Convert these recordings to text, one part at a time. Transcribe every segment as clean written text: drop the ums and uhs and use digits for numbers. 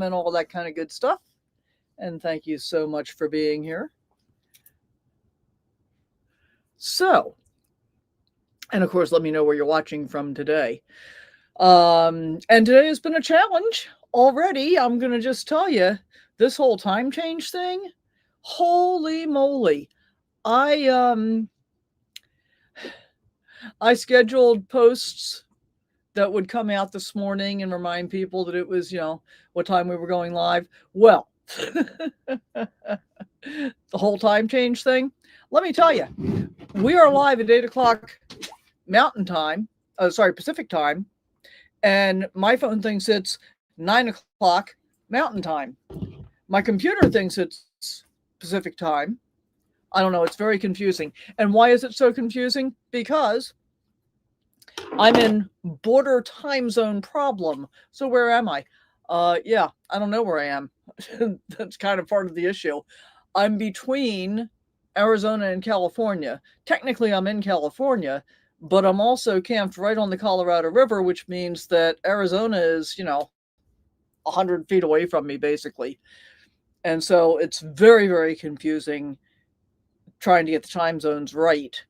and all that kind of good stuff. And thank you so much for being here. So, and of course, let me know where you're watching from today. And today has been a challenge already. I'm going to just tell you this whole time change thing. Holy moly. I I scheduled posts that would come out this morning and remind people that it was, what time we were going live. Well, the whole time change thing. Let me tell you, we are live at 8 o'clock Mountain Time. Pacific Time. And my phone thinks it's 9 o'clock Mountain Time. My computer thinks it's Pacific Time. I don't know. It's very confusing. And why is it so confusing? Because I'm in border time zone problem. So where am I? Yeah, I don't know where I am. That's kind of part of the issue. I'm between Arizona and California. Technically, I'm in California, but I'm also camped right on the Colorado River, which means that Arizona is, 100 feet away from me, basically. And so it's very, very confusing trying to get the time zones right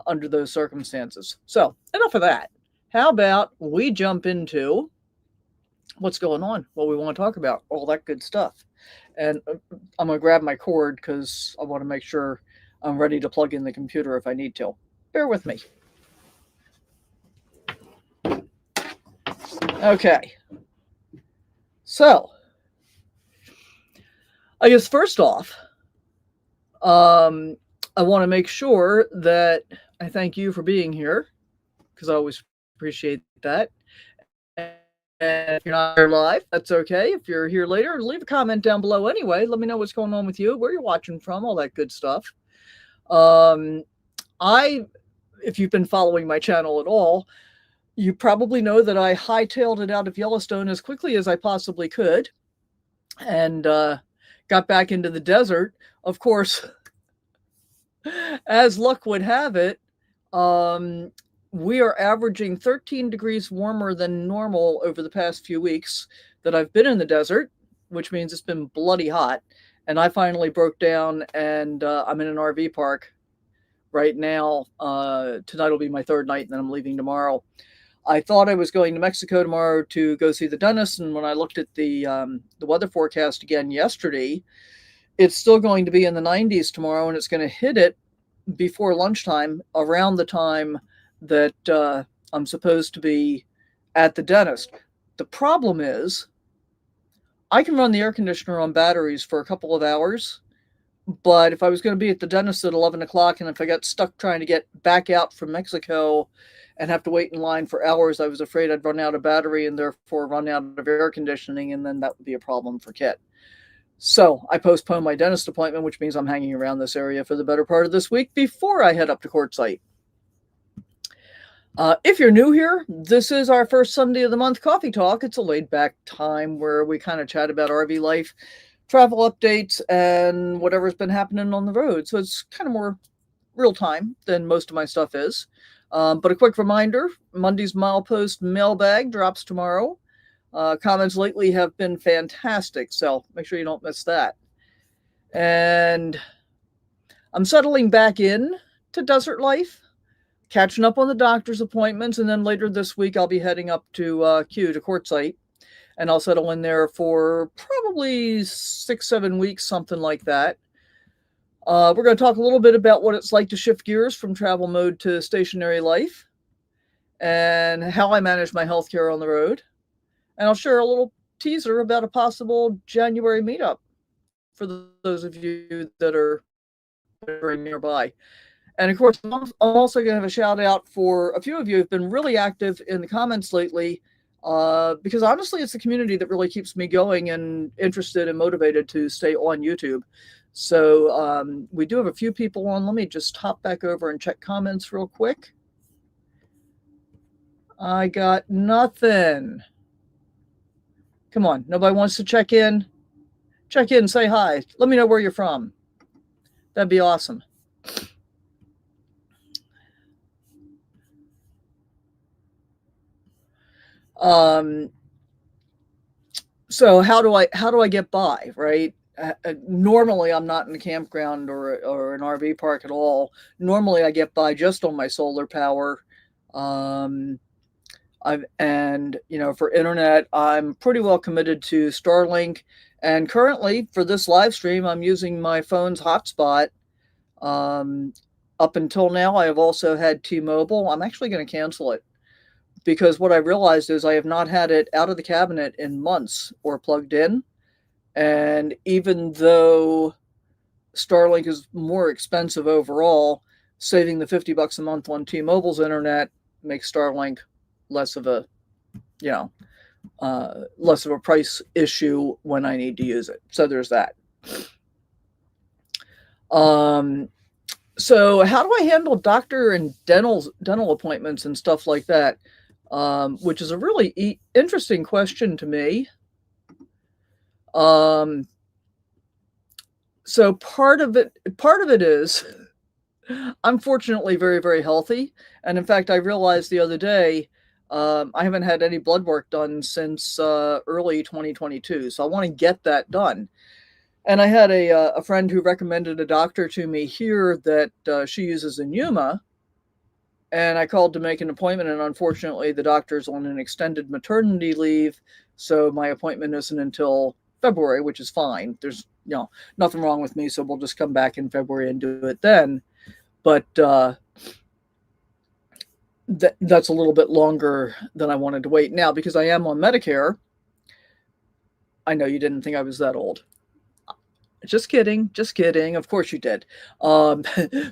under those circumstances. So enough of that. How about we jump into what's going on, what we want to talk about, all that good stuff. And I'm going to grab my cord because I want to make sure I'm ready to plug in the computer if I need to. Bear with me. Okay. So, I guess first off, I want to make sure that I thank you for being here because I always appreciate that. And if you're not here live, that's okay. If you're here later, leave a comment down below anyway. Let me know what's going on with you, where you're watching from, all that good stuff. If you've been following my channel at all, you probably know that I hightailed it out of Yellowstone as quickly as I possibly could and got back into the desert. Of course, as luck would have it, we are averaging 13 degrees warmer than normal over the past few weeks that I've been in the desert, which means it's been bloody hot. And I finally broke down and I'm in an RV park right now. Tonight will be my third night and then I'm leaving tomorrow. I thought I was going to Mexico tomorrow to go see the dentist. And when I looked at the weather forecast again yesterday, it's still going to be in the 90s tomorrow and it's going to hit it before lunchtime around the time that I'm supposed to be at the dentist. The problem is I can run the air conditioner on batteries for a couple of hours, but if I was going to be at the dentist at 11 o'clock and if I got stuck trying to get back out from Mexico and have to wait in line for hours, I was afraid I'd run out of battery and therefore run out of air conditioning, and then that would be a problem for Kit. So I postponed my dentist appointment, which means I'm hanging around this area for the better part of this week before I head up to Quartzsite. If you're new here, this is our first Sunday of the month coffee talk. It's a laid-back time where we kind of chat about RV life, travel updates, and whatever's been happening on the road. So it's kind of more real time than most of my stuff is. But a quick reminder, Monday's Milepost Mailbag drops tomorrow. Comments lately have been fantastic, so make sure you don't miss that. And I'm settling back in to desert life, catching up on the doctor's appointments, and then later this week I'll be heading up to Quartzsite, and I'll settle in there for probably 6-7 weeks, something like that. We're going to talk a little bit about what it's like to shift gears from travel mode to stationary life and how I manage my healthcare on the road. And I'll share a little teaser about a possible January meetup for those of you that are very nearby. And of course, I'm also going to have a shout out for a few of you who've been really active in the comments lately, because honestly, it's the community that really keeps me going and interested and motivated to stay on YouTube. So we do have a few people on. Let me just hop back over and check comments real quick. I got nothing. Come on, nobody wants to check in? Check in, say hi. Let me know where you're from. That'd be awesome. So how do I get by, right? Normally, I'm not in a campground or an RV park at all. Normally, I get by just on my solar power. Um, and for internet, I'm pretty well committed to Starlink. And currently, for this live stream, I'm using my phone's hotspot. Um, Up until now, I have also had T-Mobile. I'm actually going to cancel it because what I realized is I have not had it out of the cabinet in months or plugged in. And even though Starlink is more expensive overall, saving the $50 a month on T-Mobile's internet makes Starlink less of a, you know, less of a price issue when I need to use it. So there's that. Um, so how do I handle doctor and dental appointments and stuff like that? Which is a really interesting question to me. Um, so part of it is I'm fortunately very, very healthy. And in fact, I realized the other day, I haven't had any blood work done since early 2022. So I want to get that done. And I had a friend who recommended a doctor to me here that she uses in Yuma. And I called to make an appointment. And unfortunately, the doctor's on an extended maternity leave. So my appointment isn't until February, which is fine. There's nothing wrong with me. So we'll just come back in February and do it then. But that's a little bit longer than I wanted to wait. Now, because I am on Medicare, I know you didn't think I was that old. Just kidding, just kidding. Of course you did. Um,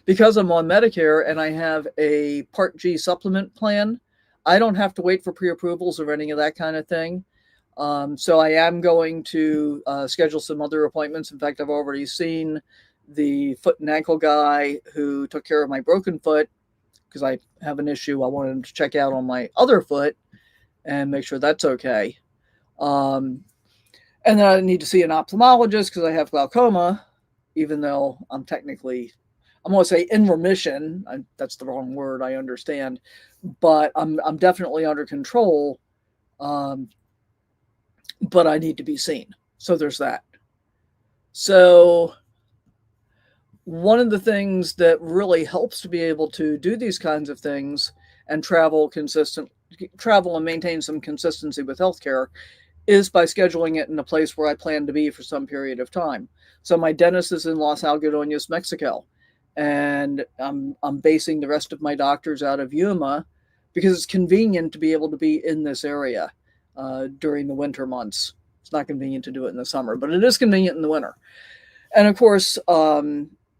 because I'm on Medicare and I have a Part G supplement plan, I don't have to wait for pre-approvals or any of that kind of thing. So I am going to schedule some other appointments. In fact, I've already seen the foot and ankle guy who took care of my broken foot because I have an issue I wanted to check out on my other foot and make sure that's okay. Um, and then I need to see an ophthalmologist because I have glaucoma, even though I'm going to say in remission. That's the wrong word, I understand, but I'm definitely under control. Um, but I need to be seen. So there's that. So one of the things that really helps to be able to do these kinds of things and travel and maintain some consistency with healthcare is by scheduling it in a place where I plan to be for some period of time. So my dentist is in Los Algodones, Mexico, and I'm basing the rest of my doctors out of Yuma because it's convenient to be able to be in this area during the winter months. It's not convenient to do it in the summer, but it is convenient in the winter. And of course,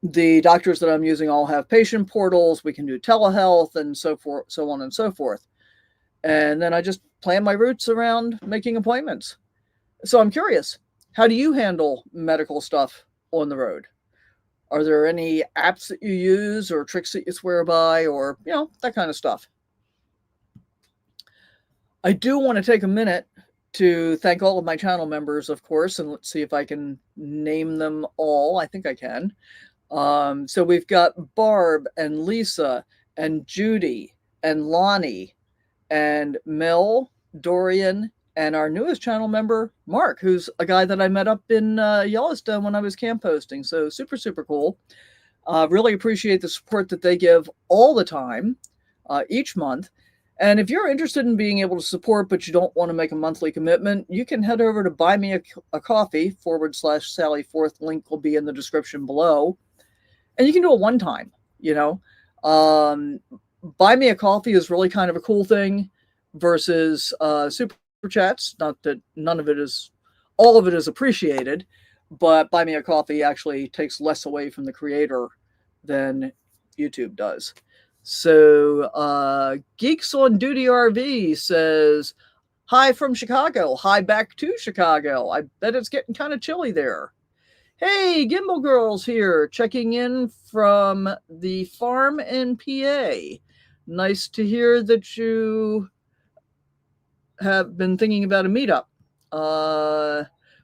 the doctors that I'm using all have patient portals. We can do telehealth and so forth, so on and so forth. And then I just plan my routes around making appointments. So I'm curious, how do you handle medical stuff on the road? Are there any apps that you use or tricks that you swear by or, that kind of stuff? I do want to take a minute to thank all of my channel members, of course, and let's see if I can name them all. I think I can. So we've got Barb and Lisa and Judy and Lonnie and Mel, Dorian, and our newest channel member, Mark, who's a guy that I met up in Yellowstone when I was camp hosting. So super, super cool. Really appreciate the support that they give all the time, each month. And if you're interested in being able to support, but you don't want to make a monthly commitment, you can head over to Buy Me a Coffee /Sally Forth. Link will be in the description below. And you can do it one time, Buy Me a Coffee is really kind of a cool thing versus super chats. Not that all of it is appreciated, but Buy Me a Coffee actually takes less away from the creator than YouTube does. So Geeks on Duty RV says, hi from Chicago. Hi back to Chicago. I bet it's getting kind of chilly there. Hey, Gimbal Girls here, checking in from the farm in PA. Nice to hear that you have been thinking about a meetup.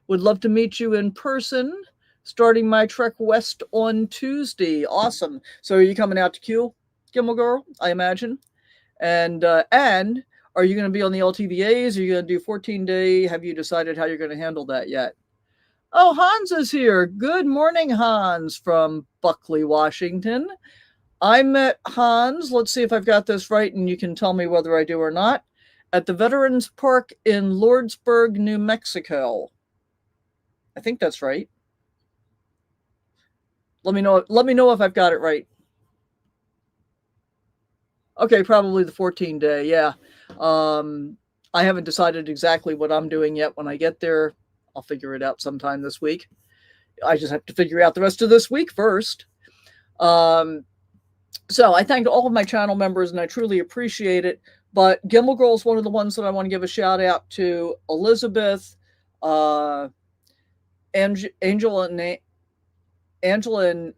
Would love to meet you in person, starting my trek west on Tuesday. Awesome. So are you coming out to Q, Gimbal Girl, I imagine? And Are you going to be on the LTVAs? Are you going to do 14-day? Have you decided how you're going to handle that yet? Oh, Hans is here. Good morning, Hans from Buckley, Washington. I met Hans, let's see if I've got this right and you can tell me whether I do or not, at the Veterans Park in Lordsburg, New Mexico. I think that's right. Let me know if I've got it right. Okay, probably the 14-day, yeah. I haven't decided exactly what I'm doing yet. When I get there, I'll figure it out sometime this week. I just have to figure out the rest of this week first. So I thank all of my channel members and I truly appreciate it. But Gimbal Girl is one of the ones that I want to give a shout out to. Elizabeth, Angela and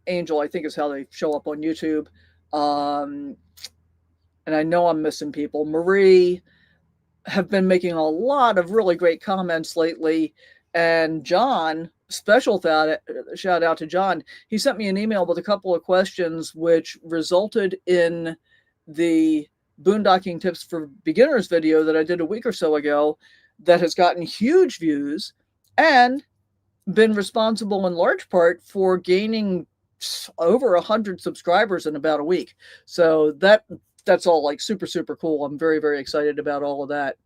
Angel, I think is how they show up on YouTube. And I know I'm missing people. Marie have been making a lot of really great comments lately. And John, special shout out to John. He sent me an email with a couple of questions, which resulted in the boondocking tips for beginners video that I did a week or so ago that has gotten huge views and been responsible in large part for gaining over 100 subscribers in about a week. So that's all like super, super cool. I'm very, very excited about all of that.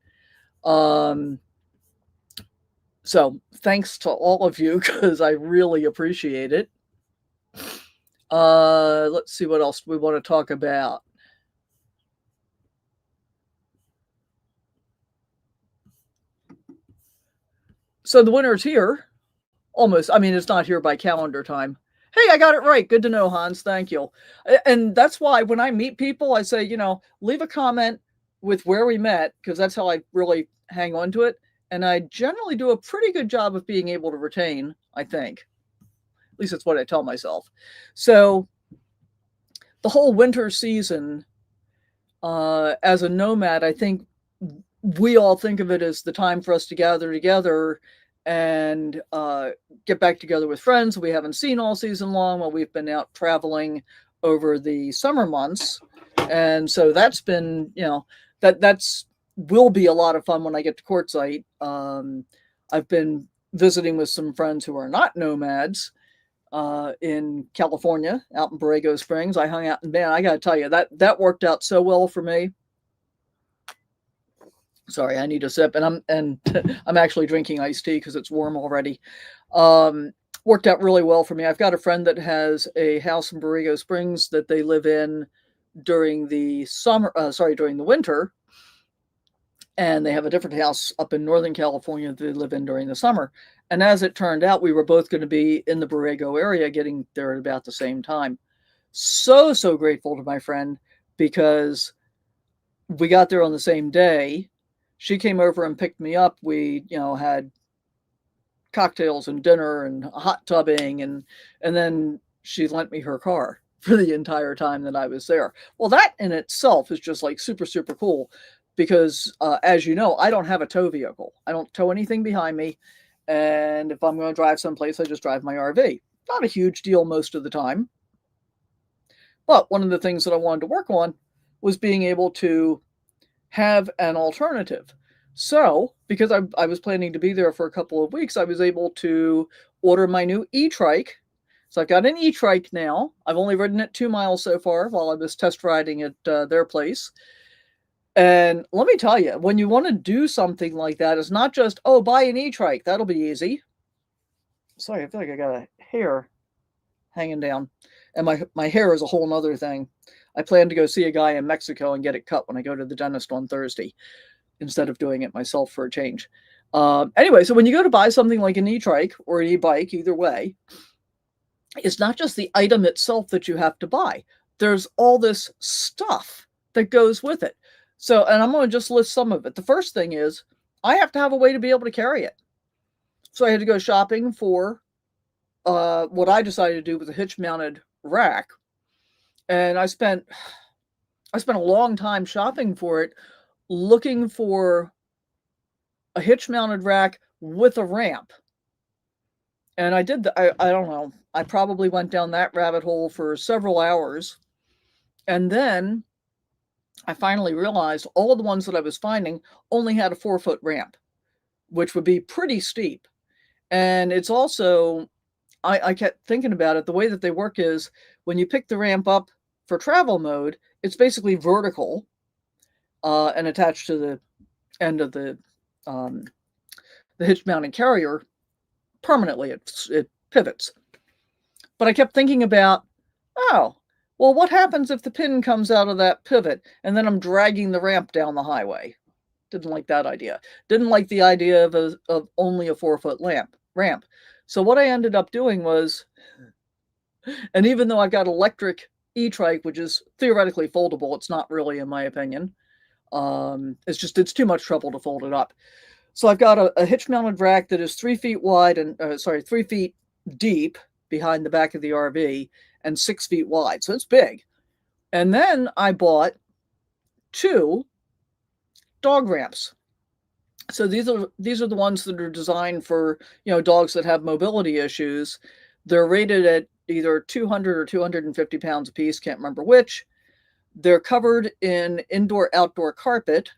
So thanks to all of you because I really appreciate it. Let's see what else we want to talk about. So the winter is here. Almost. I mean, it's not here by calendar time. Hey, I got it right. Good to know, Hans. Thank you. And that's why when I meet people, I say, leave a comment with where we met, because that's how I really hang on to it. And I generally do a pretty good job of being able to retain, I think. At least that's what I tell myself. So the whole winter season, as a nomad, I think we all think of it as the time for us to gather together and get back together with friends we haven't seen all season long while we've been out traveling over the summer months. And so that's been, that's will be a lot of fun when I get to Quartzsite. I've been visiting with some friends who are not nomads in California, out in Borrego Springs. I hung out, and man, I got to tell you, that worked out so well for me. Sorry, I need a sip, and I'm actually drinking iced tea because it's warm already. Worked out really well for me. I've got a friend that has a house in Borrego Springs that they live in during the during the winter, and they have a different house up in Northern California that they live in during the summer. And as it turned out, we were both going to be in the Borrego area, getting there at about the same time. So grateful to my friend because we got there on the same day. She came over and picked me up. We, had cocktails and dinner and hot tubbing, and then she lent me her car for the entire time that I was there. Well, that in itself is just like super, super cool because, as you know, I don't have a tow vehicle. I don't tow anything behind me. And if I'm going to drive someplace, I just drive my RV. Not a huge deal most of the time. But one of the things that I wanted to work on was being able to have an alternative. So, because I was planning to be there for a couple of weeks, I was able to order my new e-trike. So I've got an e-trike now. I've only ridden it 2 miles so far while I was test riding at their place. And let me tell you, when you want to do something like that, it's not just, oh, buy an e-trike. That'll be easy. Sorry, I feel like I got a hair hanging down. And my hair is a whole nother thing. I plan to go see a guy in Mexico and get it cut when I go to the dentist on Thursday instead of doing it myself for a change. Anyway, so when you go to buy something like an e-trike or an e-bike, either way, it's not just the item itself that you have to buy. There's all this stuff that goes with it. So, and I'm going to just list some of it. The first thing is I have to have a way to be able to carry it. So I had to go shopping for what I decided to do with a hitch-mounted rack. And I spent a long time shopping for it, looking for a hitch-mounted rack with a ramp. And I did I don't know, I probably went down that rabbit hole for several hours. And then I finally realized all of the ones that I was finding only had a 4-foot ramp, which would be pretty steep. And it's also, I kept thinking about it. The way that they work is when you pick the ramp up for travel mode, it's basically vertical and attached to the end of the hitch mounted carrier permanently. It pivots. But I kept thinking about, oh, well, what happens if the pin comes out of that pivot and then I'm dragging the ramp down the highway? Didn't like that idea. Didn't like the idea of only a 4-foot ramp. So what I ended up doing was, and even though I've got electric e-trike, which is theoretically foldable, it's not really, in my opinion. It's too much trouble to fold it up. So I've got a hitch-mounted rack that is 3 feet wide and 3 feet deep behind the back of the RV and 6 feet wide. So it's big. And then I bought 2 dog ramps. So these are the ones that are designed for, dogs that have mobility issues. They're rated at either 200 or 250 pounds a piece, can't remember which. They're covered in indoor-outdoor carpet,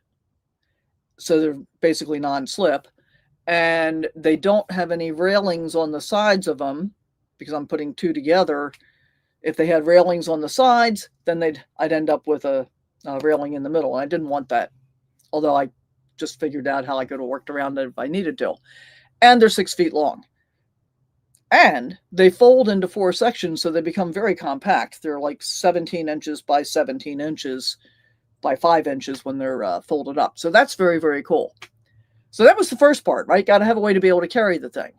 so they're basically non-slip, and they don't have any railings on the sides of them because I'm putting 2 together. If they had railings on the sides, then I'd end up with a railing in the middle, and I didn't want that, although I just figured out how I could have worked around it if I needed to. And they're 6 feet long. And they fold into 4 sections, so they become very compact. They're like 17 inches by 17 inches by 5 inches when they're folded up. So that's very, very cool. So that was the first part, right? Got to have a way to be able to carry the thing.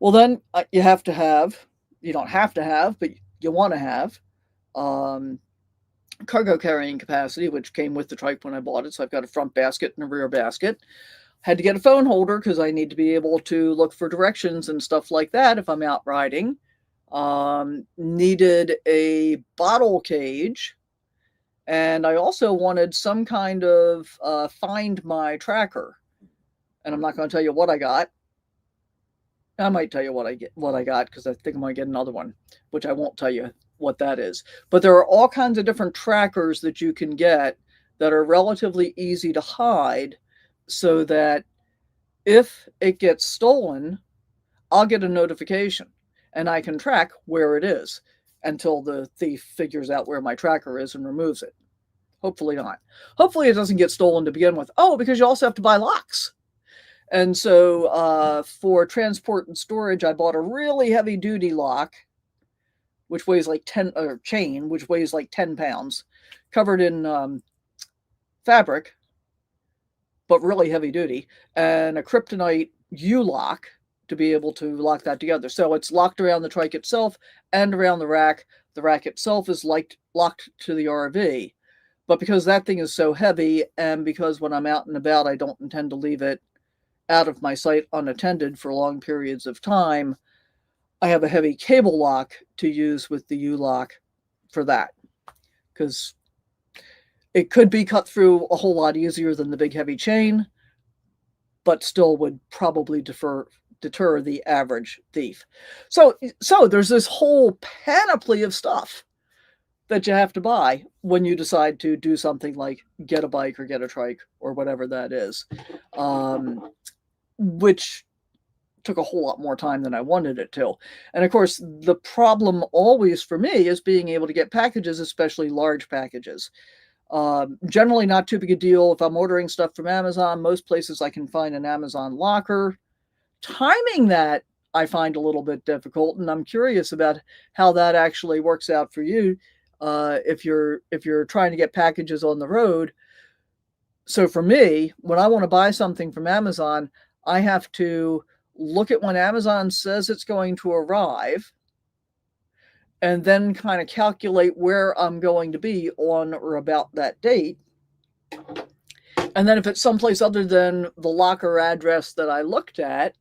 Well, then you don't have to have, but you want to have cargo carrying capacity, which came with the trike when I bought it. So I've got a front basket and a rear basket. Had to get a phone holder because I need to be able to look for directions and stuff like that if I'm out riding. Needed a bottle cage. And I also wanted some kind of find my tracker. And I'm not going to tell you what I got. I might tell you what I got because I think I might get another one, which I won't tell you what that is. But there are all kinds of different trackers that you can get that are relatively easy to hide, so that if it gets stolen, I'll get a notification and I can track where it is until the thief figures out where my tracker is and removes it. Hopefully not. Hopefully it doesn't get stolen to begin with. Oh, because you also have to buy locks. And so for transport and storage, I bought a really heavy duty lock, which weighs like 10, or chain, which weighs like 10 pounds, covered in fabric, but really heavy duty, and a kryptonite U-lock to be able to lock that together. So it's locked around the trike itself and around the rack. The rack itself is locked to the RV. But because that thing is so heavy, and because when I'm out and about, I don't intend to leave it out of my sight unattended for long periods of time, I have a heavy cable lock to use with the U-lock for that. Because it could be cut through a whole lot easier than the big heavy chain, but still would probably deter the average thief. So there's this whole panoply of stuff that you have to buy when you decide to do something like get a bike or get a trike or whatever that is, which took a whole lot more time than I wanted it to. And of course, the problem always for me is being able to get packages, especially large packages. Generally not too big a deal. If I'm ordering stuff from Amazon, most places I can find an Amazon locker. Timing that I find a little bit difficult, and I'm curious about how that actually works out for you if you're trying to get packages on the road. So for me, when I want to buy something from Amazon, I have to look at when Amazon says it's going to arrive, and then kind of calculate where I'm going to be on or about that date. And then if it's someplace other than the locker address that I looked at,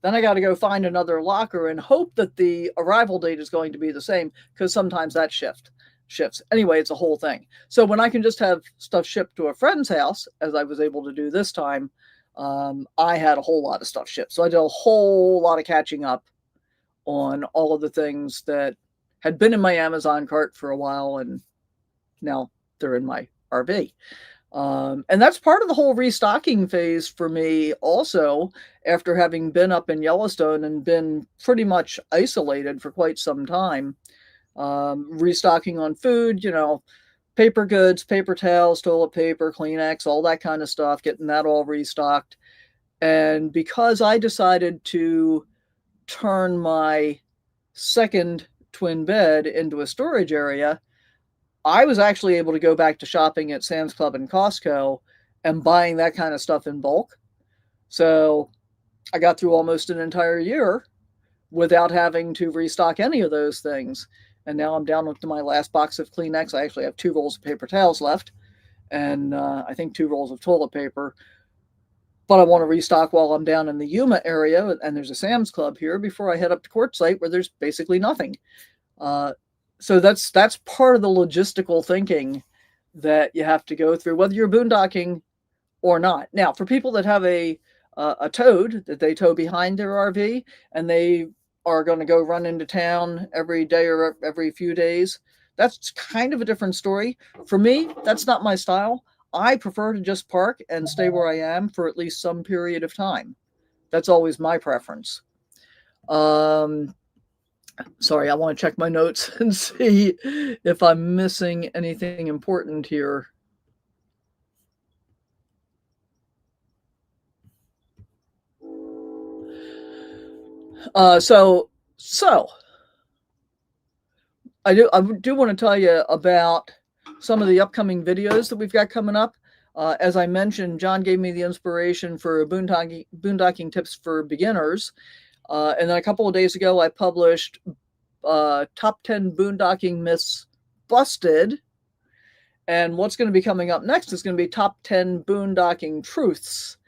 then I got to go find another locker and hope that the arrival date is going to be the same, because sometimes that shifts. Anyway, it's a whole thing. So when I can just have stuff shipped to a friend's house, as I was able to do this time, I had a whole lot of stuff shipped. So I did a whole lot of catching up on all of the things that had been in my Amazon cart for a while, and now they're in my RV. And that's part of the whole restocking phase for me also, after having been up in Yellowstone and been pretty much isolated for quite some time. Restocking on food, paper goods, paper towels, toilet paper, Kleenex, all that kind of stuff, getting that all restocked. And because I decided to turn my second twin bed into a storage area, I was actually able to go back to shopping at Sam's Club and Costco and buying that kind of stuff in bulk. So I got through almost an entire year without having to restock any of those things. And now I'm down to my last box of Kleenex. I actually have 2 rolls of paper towels left, and I think 2 rolls of toilet paper. But I want to restock while I'm down in the Yuma area, and there's a Sam's Club here, before I head up to Quartzsite, where there's basically nothing. So that's part of the logistical thinking that you have to go through, whether you're boondocking or not. Now, for people that have a toad that they tow behind their RV, and they are going to go run into town every day or every few days, that's kind of a different story. For me, that's not my style. I prefer to just park and stay where I am for at least some period of time. That's always my preference. Sorry, I want to check my notes and see if I'm missing anything important here. So I do want to tell you about some of the upcoming videos that we've got coming up. As I mentioned, John gave me the inspiration for boondocking tips for beginners. And then a couple of days ago, I published top 10 boondocking myths busted. And what's going to be coming up next is going to be top 10 boondocking truths,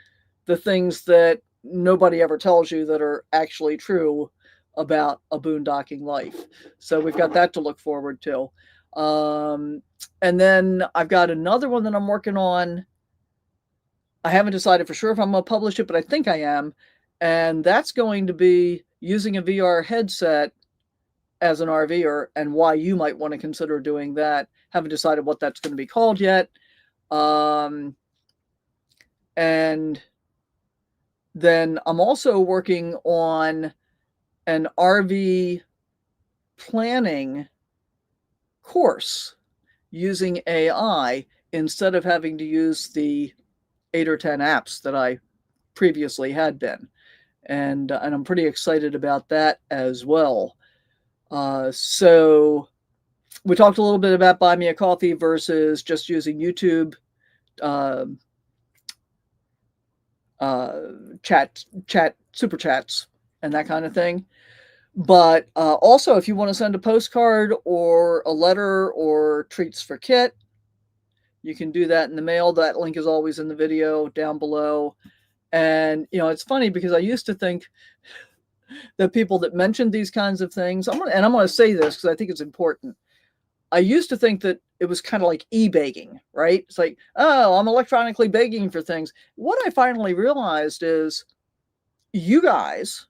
the things that nobody ever tells you that are actually true about a boondocking life. So we've got that to look forward to. And then I've got another one that I'm working on. I haven't decided for sure if I'm going to publish it, but I think I am. And that's going to be using a VR headset as an RVer, and why you might want to consider doing that. Haven't decided what that's going to be called yet. And then I'm also working on an RV planning course using AI instead of having to use the 8 or 10 apps that I previously had been. And I'm pretty excited about that as well. So we talked a little bit about Buy Me a Coffee versus just using YouTube chat super chats and that kind of thing. But also, if you want to send a postcard or a letter or treats for Kit, you can do that in the mail. That link is always in the video down below. And it's funny because I used to think that people that mentioned these kinds of things, I'm going to say this because I think it's important. I used to think that it was kind of like e-begging, right? It's like, oh, I'm electronically begging for things. What I finally realized is you guys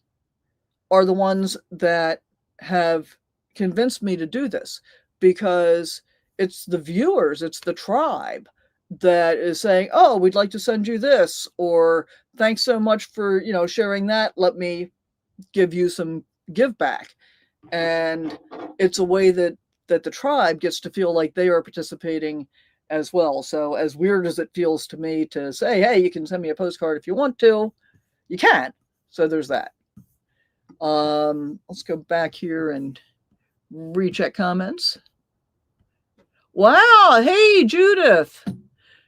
are the ones that have convinced me to do this, because it's the viewers, it's the tribe that is saying, oh, we'd like to send you this, or thanks so much for, sharing that. Let me give you some give back. And it's a way that the tribe gets to feel like they are participating as well. So as weird as it feels to me to say, hey, you can send me a postcard if you want to, you can. So there's that. Let's go back here and recheck comments. Wow. Hey, Judith.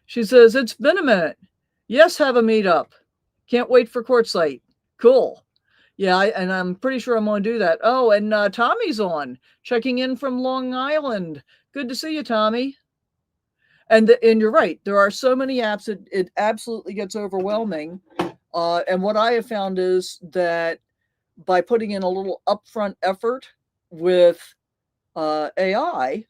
She says, it's been a minute. Yes, have a meetup. Can't wait for Quartzsite. Cool. Yeah, and I'm pretty sure I'm going to do that. Oh, and Tommy's on, checking in from Long Island. Good to see you, Tommy. And you're right. There are so many apps, it absolutely gets overwhelming. And what I have found is that by putting in a little upfront effort with AI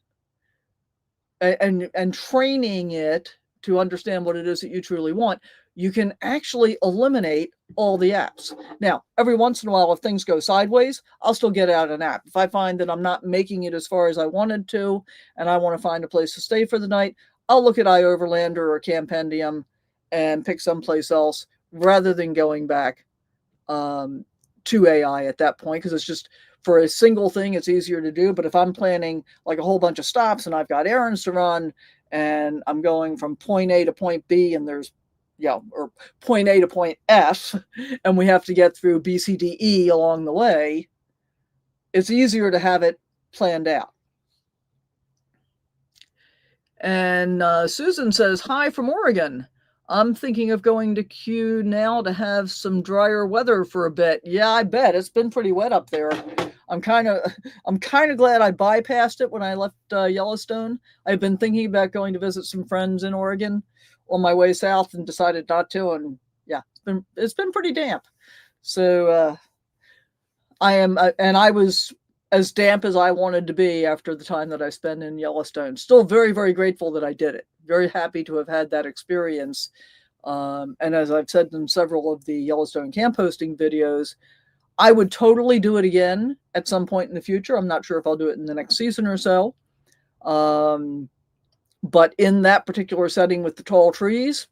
and training it to understand what it is that you truly want, you can actually eliminate all the apps. Now, every once in a while, if things go sideways, I'll still get out an app. If I find that I'm not making it as far as I wanted to, and I want to find a place to stay for the night, I'll look at iOverlander or Campendium and pick someplace else rather than going back to AI at that point, because it's just for a single thing, it's easier to do. But if I'm planning like a whole bunch of stops and I've got errands to run and I'm going from point A to point B and there's, or point A to point F, and we have to get through B, C, D, E along the way, it's easier to have it planned out. And Susan says, hi from Oregon. I'm thinking of going to Q now to have some drier weather for a bit. Yeah, I bet it's been pretty wet up there. I'm kind of glad I bypassed it when I left Yellowstone. I've been thinking about going to visit some friends in Oregon on my way south and decided not to. And yeah, it's been pretty damp. So I was as damp as I wanted to be after the time that I spent in Yellowstone. Still very, very grateful that I did it. Very happy to have had that experience. And as I've said in several of the Yellowstone camp hosting videos, I would totally do it again at some point in the future. I'm not sure if I'll do it in the next season or so. But in that particular setting with the tall trees,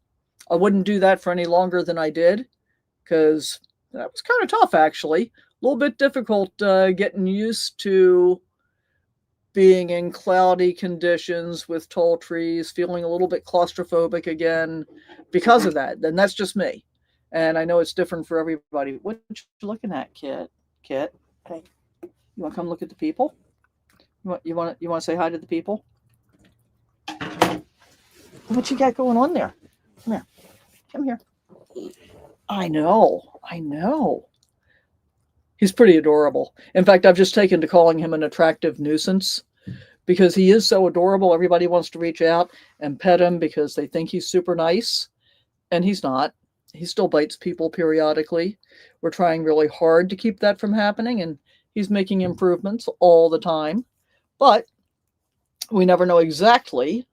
I wouldn't do that for any longer than I did, because that was kind of tough, actually. A little bit difficult getting used to being in cloudy conditions with tall trees, feeling a little bit claustrophobic again because of that. And that's just me. And I know it's different for everybody. What you looking at, Kit? Kit, hey, you want to come look at the people? You want to say hi to the people? What you got going on there? Come here. Come here. I know. He's pretty adorable. In fact, I've just taken to calling him an attractive nuisance because he is so adorable. Everybody wants to reach out and pet him because they think he's super nice, and he's not. He still bites people periodically. We're trying really hard to keep that from happening, and he's making improvements all the time. But we never know exactly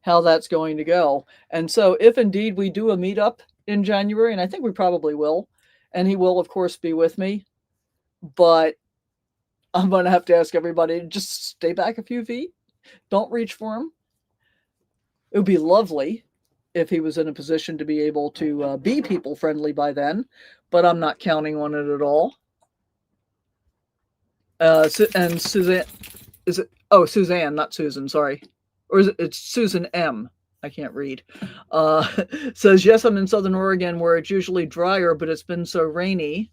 how that's going to go. And so if indeed we do a meetup in January, and I think we probably will, and he will, of course, be with me, but I'm going to have to ask everybody to just stay back a few feet. Don't reach for him. It would be lovely if he was in a position to be able to be people friendly by then, but I'm not counting on it at all. And Suzanne, is it? Oh, Suzanne, not Susan, sorry. Or is it? It's Susan M. I can't read. Says, yes, I'm in Southern Oregon where it's usually drier, but it's been so rainy.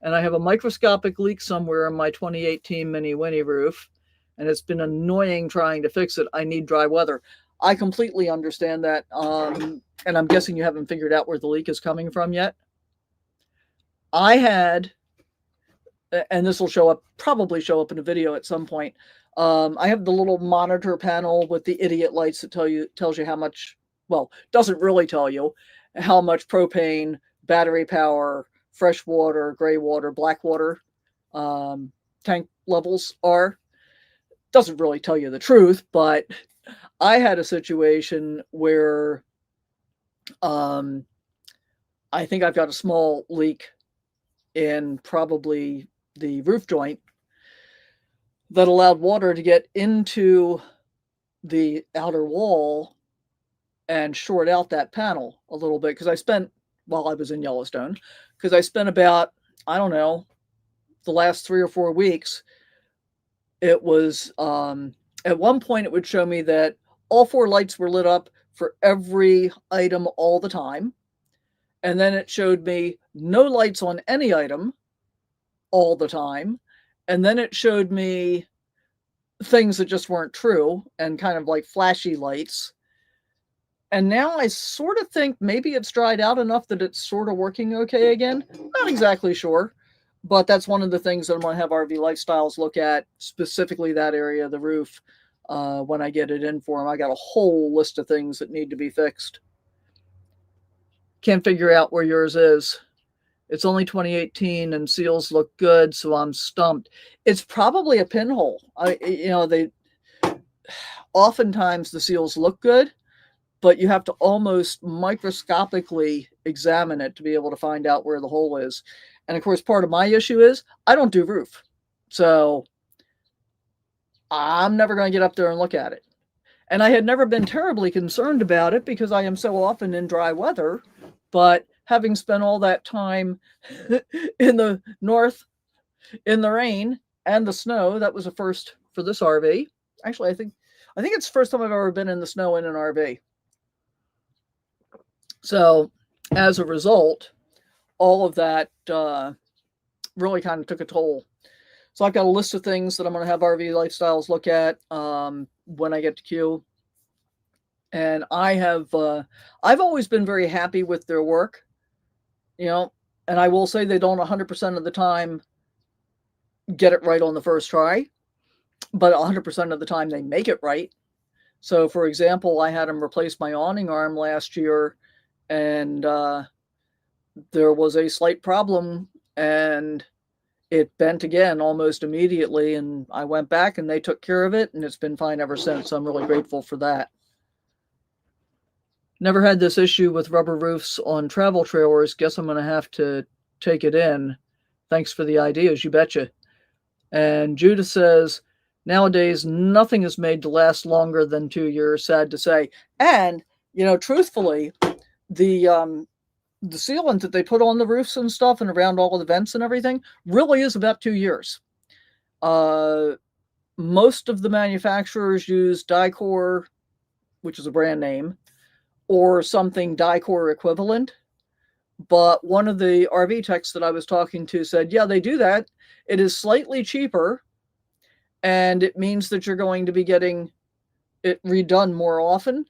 And I have a microscopic leak somewhere in my 2018 Mini Winnie roof, and it's been annoying trying to fix it. I need dry weather. I completely understand that, and I'm guessing you haven't figured out where the leak is coming from yet. I had, and this will probably show up in a video at some point. I have the little monitor panel with the idiot lights that tells you how much, well, doesn't really tell you how much propane, battery power, fresh water, gray water, black water tank levels are. Doesn't really tell you the truth, but I had a situation where I think I've got a small leak in probably the roof joint that allowed water to get into the outer wall and short out that panel a little bit, because I spent, while I was in Yellowstone, because I spent about, I don't know, the last 3 or 4 weeks, it was, at one point it would show me that all 4 lights were lit up for every item all the time. And then it showed me no lights on any item all the time. And then it showed me things that just weren't true and kind of like flashy lights. And now I sort of think maybe it's dried out enough that it's sort of working okay again. Not exactly sure, but that's one of the things that I'm going to have RV Lifestyles look at, specifically that area of the roof, when I get it in for them. I got a whole list of things that need to be fixed. Can't figure out where yours is. It's only 2018 and seals look good, so I'm stumped. It's probably a pinhole. Oftentimes the seals look good, but you have to almost microscopically examine it to be able to find out where the hole is. And of course, part of my issue is I don't do roof. So I'm never going to get up there and look at it. And I had never been terribly concerned about it because I am so often in dry weather. But having spent all that time in the north, in the rain and the snow, that was a first for this RV. Actually, I think it's the first time I've ever been in the snow in an RV. So as a result, all of that really kind of took a toll. So I've got a list of things that I'm going to have RV Lifestyles look at when I get to Q. And I've always been very happy with their work, and I will say they don't 100% of the time get it right on the first try, but 100% of the time they make it right. So, for example, I had them replace my awning arm last year, and there was a slight problem, and it bent again almost immediately. And I went back, and they took care of it, and it's been fine ever since. So I'm really grateful for that. Never had this issue with rubber roofs on travel trailers. Guess I'm going to have to take it in. Thanks for the ideas, you betcha. And Judah says, nowadays, nothing is made to last longer than 2 years, sad to say. And, truthfully, the sealant that they put on the roofs and stuff and around all of the vents and everything really is about 2 years. Most of the manufacturers use Dicor, which is a brand name, or something Dicor equivalent. But one of the RV techs that I was talking to said, yeah, they do that. It is slightly cheaper, and it means that you're going to be getting it redone more often.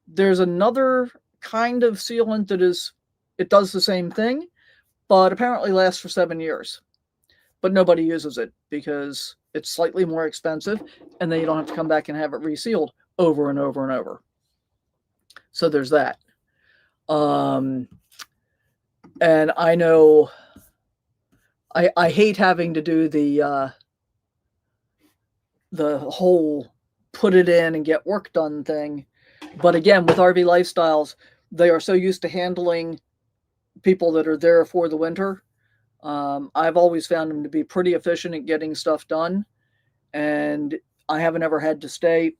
There's another kind of sealant it does the same thing, but apparently lasts for 7 years. But nobody uses it because it's slightly more expensive, and then you don't have to come back and have it resealed over and over and over. So there's that. And I know I hate having to do the whole put it in and get work done thing. But again, with RV Lifestyles, they are so used to handling people that are there for the winter. I've always found them to be pretty efficient at getting stuff done. And I haven't ever had to stay.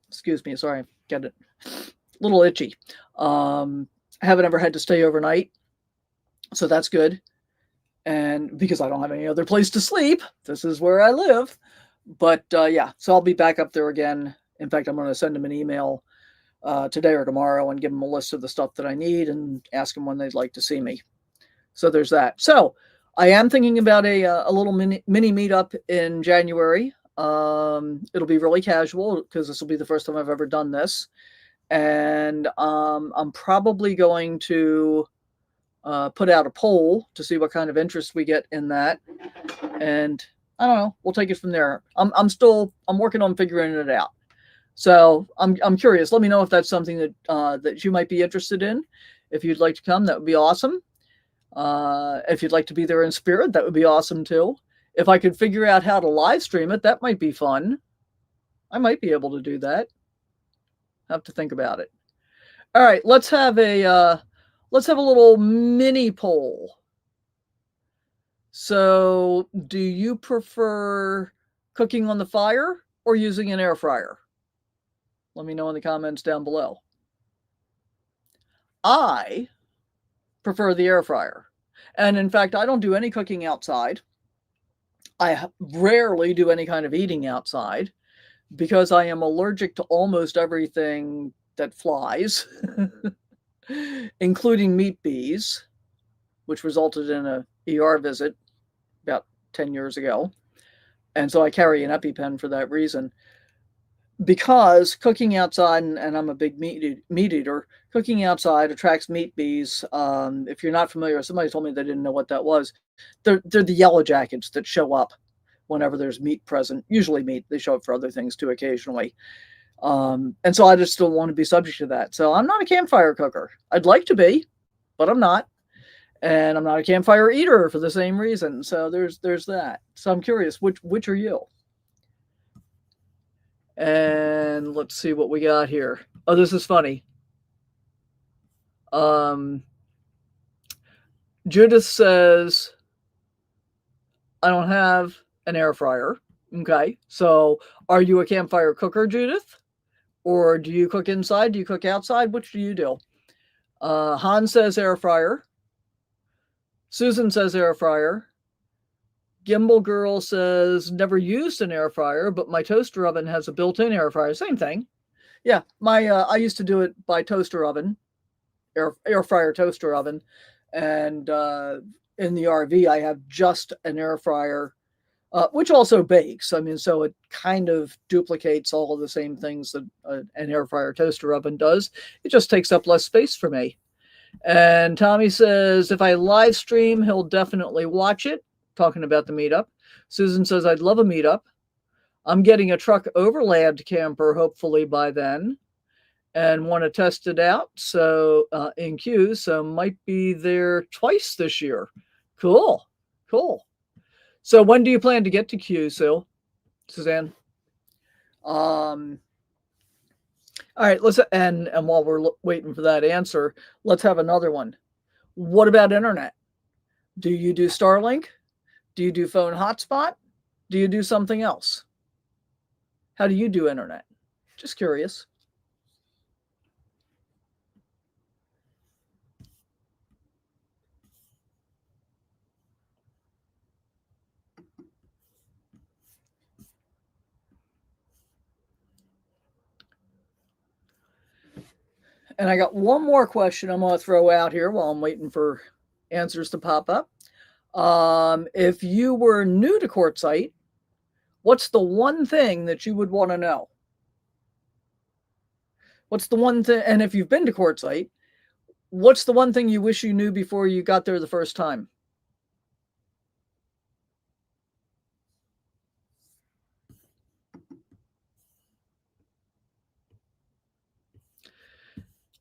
Excuse me, sorry, get it. A little itchy. I haven't ever had to stay overnight. So that's good. And because I don't have any other place to sleep, this is where I live. But yeah, so I'll be back up there again. In fact, I'm going to send them an email today or tomorrow and give them a list of the stuff that I need and ask them when they'd like to see me. So there's that. So I am thinking about a little mini meetup in January. It'll be really casual because this will be the first time I've ever done this. And I'm probably going to put out a poll to see what kind of interest we get in that. And I don't know, we'll take it from there. I'm working on figuring it out. So I'm curious. Let me know if that's something that you might be interested in. If you'd like to come, that would be awesome. If you'd like to be there in spirit, that would be awesome too. If I could figure out how to live stream it, that might be fun. I might be able to do that. Have to think about it. All right, let's have a little mini poll. So, do you prefer cooking on the fire or using an air fryer? Let me know in the comments down below. I prefer the air fryer. And in fact, I don't do any cooking outside. I rarely do any kind of eating outside because I am allergic to almost everything that flies, including meat bees, which resulted in an ER visit about 10 years ago. And so I carry an EpiPen for that reason. Because cooking outside, and I'm a big meat eater, cooking outside attracts meat bees. If you're not familiar, somebody told me they didn't know what that was. They're the yellow jackets that show up whenever there's meat present, usually meat. They show up for other things too occasionally. And so I just don't want to be subject to that. So I'm not a campfire cooker. I'd like to be, but I'm not. And I'm not a campfire eater for the same reason. So there's that. So I'm curious, which are you? And let's see what we got here. Oh, this is funny. Judith says, I don't have an air fryer. Okay. So are you a campfire cooker, Judith? Or do you cook inside? Do you cook outside? Which do you do? Han says air fryer. Susan says air fryer. Gimbal Girl says never used an air fryer, but my toaster oven has a built-in air fryer. Same thing. Yeah, my I used to do it by toaster oven, air fryer toaster oven, and in the RV I have just an air fryer, which also bakes. I mean, so it kind of duplicates all of the same things that an air fryer toaster oven does. It just takes up less space for me. And Tommy says if I live stream, he'll definitely watch it. Talking about the meetup. Susan says I'd love a meetup. I'm getting a truck overland camper hopefully by then, and want to test it out. So in Q, so might be there twice this year. Cool. So when do you plan to get to Q, Suzanne? All right, let's and while we're waiting for that answer, let's have another one. What about internet? Do you do Starlink? Do you do phone hotspot? Do you do something else? How do you do internet? Just curious. And I got one more question I'm going to throw out here while I'm waiting for answers to pop up. If you were new to Quartzsite, what's the one thing that you would want to know? What's the one thing, and if you've been to Quartzsite, what's the one thing you wish you knew before you got there the first time?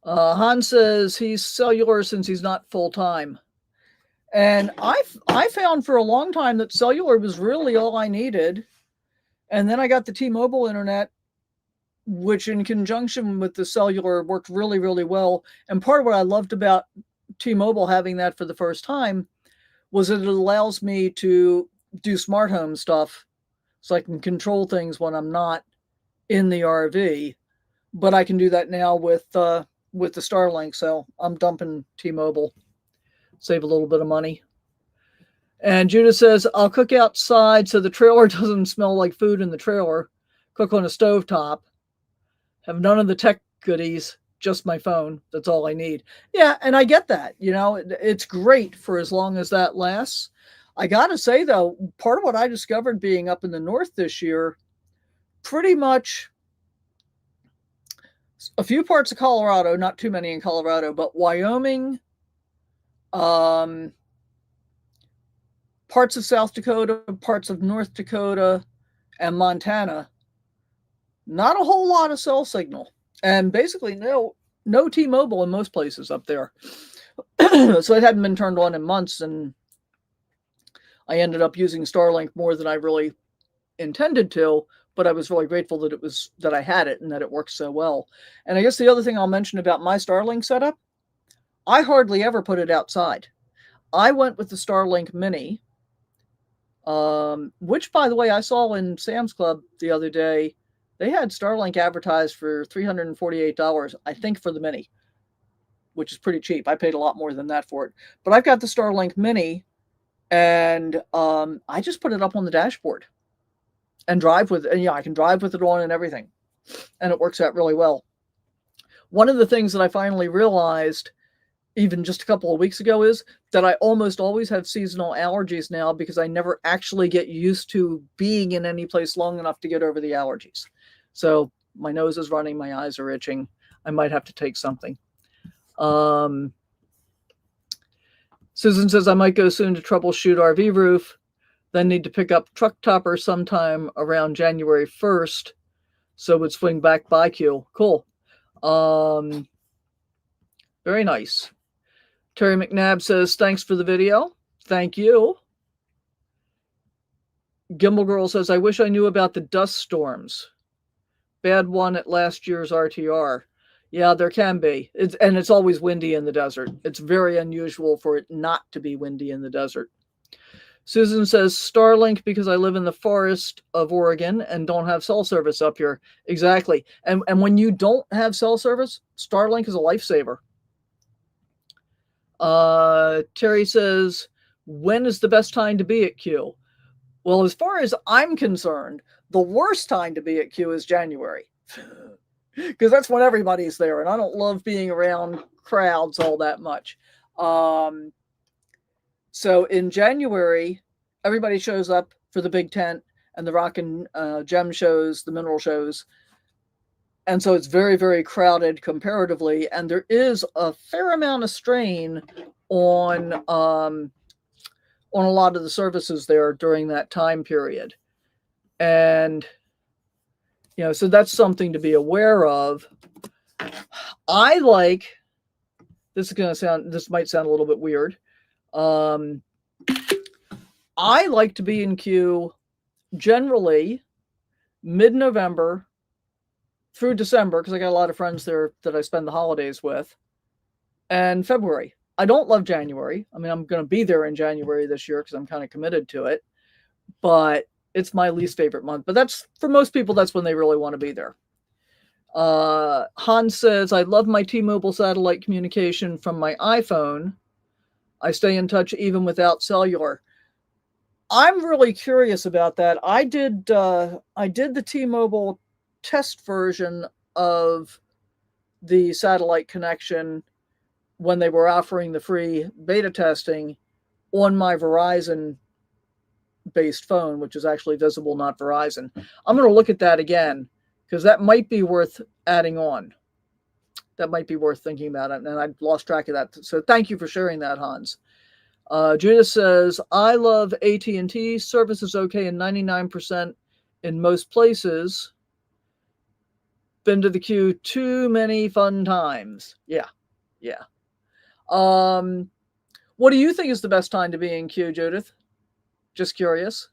Han says he's cellular since he's not full-time. And I found for a long time that cellular was really all I needed. And then I got the T-Mobile internet, which in conjunction with the cellular worked really, really well. And part of what I loved about T-Mobile having that for the first time was that it allows me to do smart home stuff. So I can control things when I'm not in the RV. But I can do that now with the Starlink. So I'm dumping T-Mobile. Save a little bit of money. And Judah says, I'll cook outside so the trailer doesn't smell like food in the trailer. Cook on a stovetop. Have none of the tech goodies, just my phone. That's all I need. Yeah, and I get that. You know, it's great for as long as that lasts. I got to say, though, part of what I discovered being up in the north this year, pretty much a few parts of Colorado, not too many in Colorado, but Wyoming, parts of South Dakota, parts of North Dakota, and Montana, not a whole lot of cell signal, and basically no T-Mobile in most places up there. So it hadn't been turned on in months, and I ended up using Starlink more than I really intended to, but I was really grateful that I had it and that it worked so well. And I guess the other thing I'll mention about my Starlink setup, I hardly ever put it outside. I went with the Starlink Mini, which, by the way, I saw in Sam's Club the other day. They had Starlink advertised for $348, I think, for the Mini, which is pretty cheap. I paid a lot more than that for it. But I've got the Starlink Mini, and I just put it up on the dashboard and drive with it. And I can drive with it on and everything. And it works out really well. One of the things that I finally realized, even just a couple of weeks ago, is that I almost always have seasonal allergies now because I never actually get used to being in any place long enough to get over the allergies. So my nose is running, my eyes are itching. I might have to take something. Susan says I might go soon to troubleshoot RV roof, then need to pick up truck topper sometime around January 1st. So would swing back by Q. Cool. Very nice. Terry McNabb says, thanks for the video. Thank you. Gimbal Girl says, I wish I knew about the dust storms. Bad one at last year's RTR. Yeah, there can be. It's always windy in the desert. It's very unusual for it not to be windy in the desert. Susan says Starlink because I live in the forest of Oregon and don't have cell service up here. Exactly. And when you don't have cell service, Starlink is a lifesaver. Terry says, when is the best time to be at Q? Well, as far as I'm concerned, the worst time to be at Q is January. Because that's when everybody's there, and I don't love being around crowds all that much. So in January, everybody shows up for the big tent and the rock and gem shows, the mineral shows. And so it's very, very crowded comparatively. And there is a fair amount of strain on a lot of the services there during that time period. And, you know, so that's something to be aware of. I like, this might sound a little bit weird. I like to be in queue generally mid-November through December, because I got a lot of friends there that I spend the holidays with, and February. I don't love January. I mean, I'm going to be there in January this year because I'm kind of committed to it, but it's my least favorite month. But that's, for most people, that's when they really want to be there. Hans says, I love my T-Mobile satellite communication from my iPhone. I stay in touch even without cellular. I'm really curious about that. I did the T-Mobile test version of the satellite connection when they were offering the free beta testing on my Verizon based phone, which is actually Visible, not Verizon. I'm going to look at that again because that might be worth adding on. That might be worth thinking about it. And I lost track of that. So thank you for sharing that, Hans. Judith says, I love AT&T. Service is okay in 99% in most places. Been to the queue too many fun times. Yeah. What do you think is the best time to be in queue, Judith? Just curious.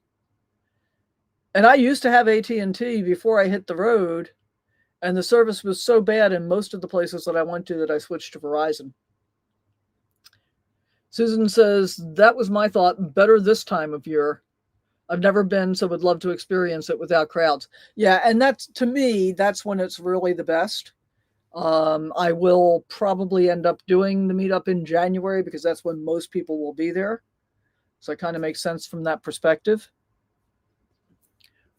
And I used to have AT&T before I hit the road, and the service was so bad in most of the places that I went to that I switched to Verizon. Susan says, that was my thought. Better this time of year. I've never been, so would love to experience it without crowds. Yeah, and that's, to me, that's when it's really the best. I will probably end up doing the meetup in January because that's when most people will be there. So it kind of makes sense from that perspective.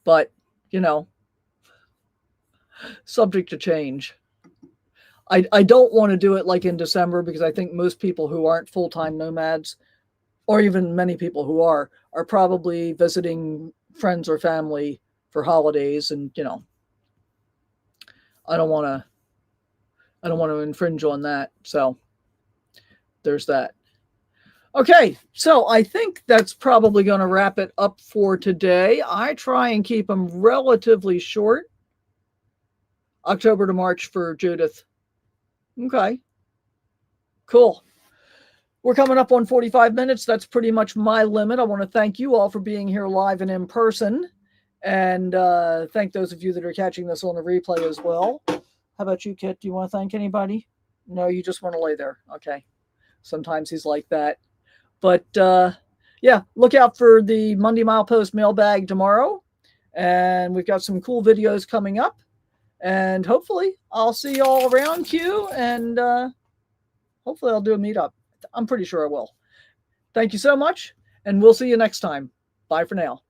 But, you know, subject to change. I don't want to do it like in December because I think most people who aren't full-time nomads, or even many people who are probably visiting friends or family for holidays. And, you know, I don't want to infringe on that. So there's that. Okay, so I think that's probably going to wrap it up for today. I try and keep them relatively short. October to March for Judith. Okay, cool. We're coming up on 45 minutes. That's pretty much my limit. I want to thank you all for being here live and in person. And thank those of you that are catching this on a replay as well. How about you, Kit? Do you want to thank anybody? No, you just want to lay there. Okay. Sometimes he's like that. But yeah, look out for the Monday Milepost mailbag tomorrow. And we've got some cool videos coming up. And hopefully I'll see you all around Q. And hopefully I'll do a meetup. I'm pretty sure I will. Thank you so much. And we'll see you next time. Bye for now.